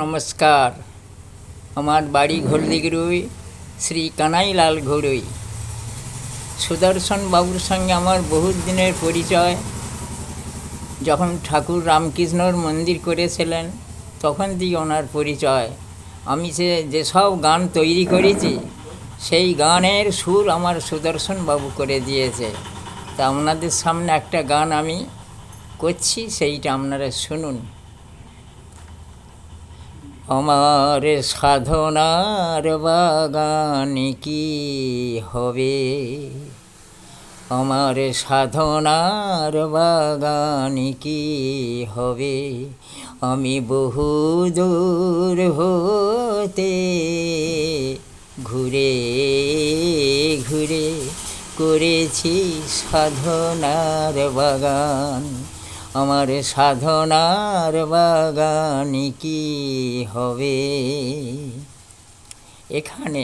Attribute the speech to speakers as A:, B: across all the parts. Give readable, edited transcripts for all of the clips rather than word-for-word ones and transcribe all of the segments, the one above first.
A: নমস্কার। আমার বাড়ি ঘোলদিগিরুই, শ্রী কানাইলাল ঘড়ুই। সুদর্শন বাবুর সঙ্গে আমার বহুত দিনের পরিচয়। যখন ঠাকুর রামকৃষ্ণর মন্দির করেছিলেন তখন থেকে ওনার পরিচয়। আমি যেসব গান তৈরি করেছি সেই গানের সুর আমার সুদর্শন বাবু করে দিয়েছে। তা আপনাদের সামনে একটা গান আমি করছি, সেইটা আপনারা শুনুন। আমার সাধনার বাগান কি হবে, আমার সাধনার বাগান কি হবে, আমি বহু দূর হতে ঘুরে ঘুরে করেছি সাধনার বাগান, আমার সাধনার বাগান কি হবে। এখানে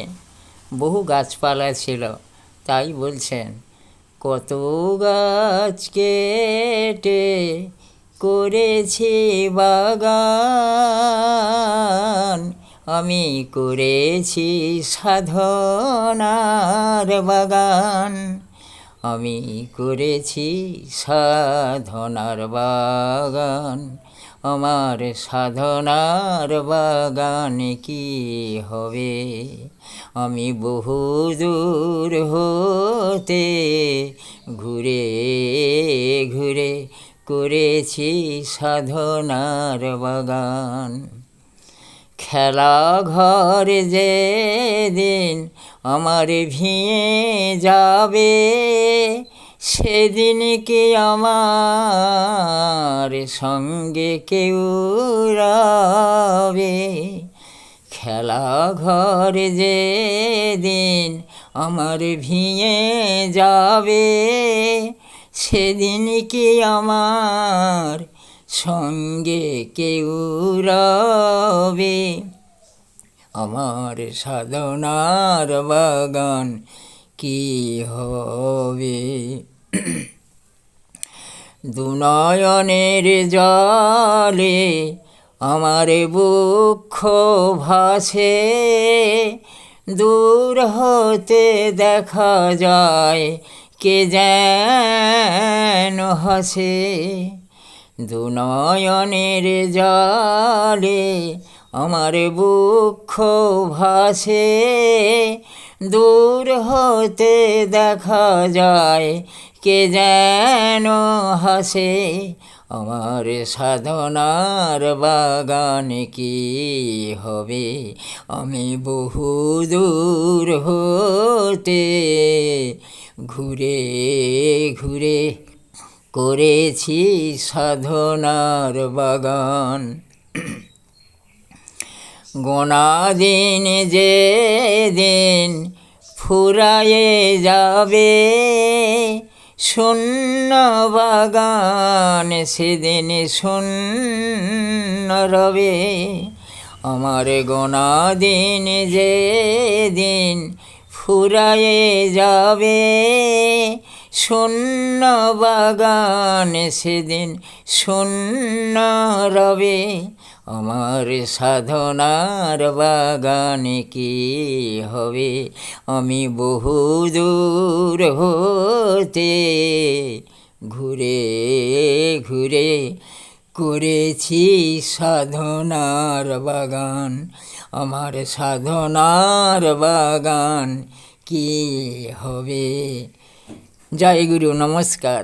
A: বহু গাছপালা ছিল, তাই বলছেন কত গাছ কেটে করেছি বাগান, আমি করেছি সাধনার বাগান, আমি করেছি সাধনার বাগান, আমার সাধনার বাগান কি হবে, আমি বহু দূর হতে ঘুরে ঘুরে করেছি সাধনার বাগান। খেলা ঘর যেদিন আমার ভেঙে যাবে, সেদিন কি আমার সঙ্গে কেউ রবে, খেলা ঘর যেদিন আমার ভেঙে যাবে, সেদিন কি আমার সঙ্গে কেউ রবে, আমার সাধনার বাগান কি হবে। দুনয়নের জলে আমার বক্ষ ভাসে, দূর হতে দেখা যায় কে যেন হাসে, দুনয়নের জলে আমার বক্ষ ভাসে, দূর হতে দেখা যায় কে যেন হাসে, আমার সাধনার বাগান কি হবে, আমি বহু দূর হতে ঘুরে ঘুরে করেছি সাধনার বাগান। গোনা দিন যেদিন ফুরায়ে যাবে, শূন্য বাগান সেদিন শূন্য রবে, আমার গোনা দিন যেদিন ফুরায়ে যাবে, শূন্য বাগান সেদিন শূন্য রবে, আমার সাধনার বাগান কি হবে, আমি বহু দূর হতে ঘুরে ঘুরে করেছি সাধনার বাগান, আমার সাধনার বাগান কি হবে। জয় গুরু, নমস্কার।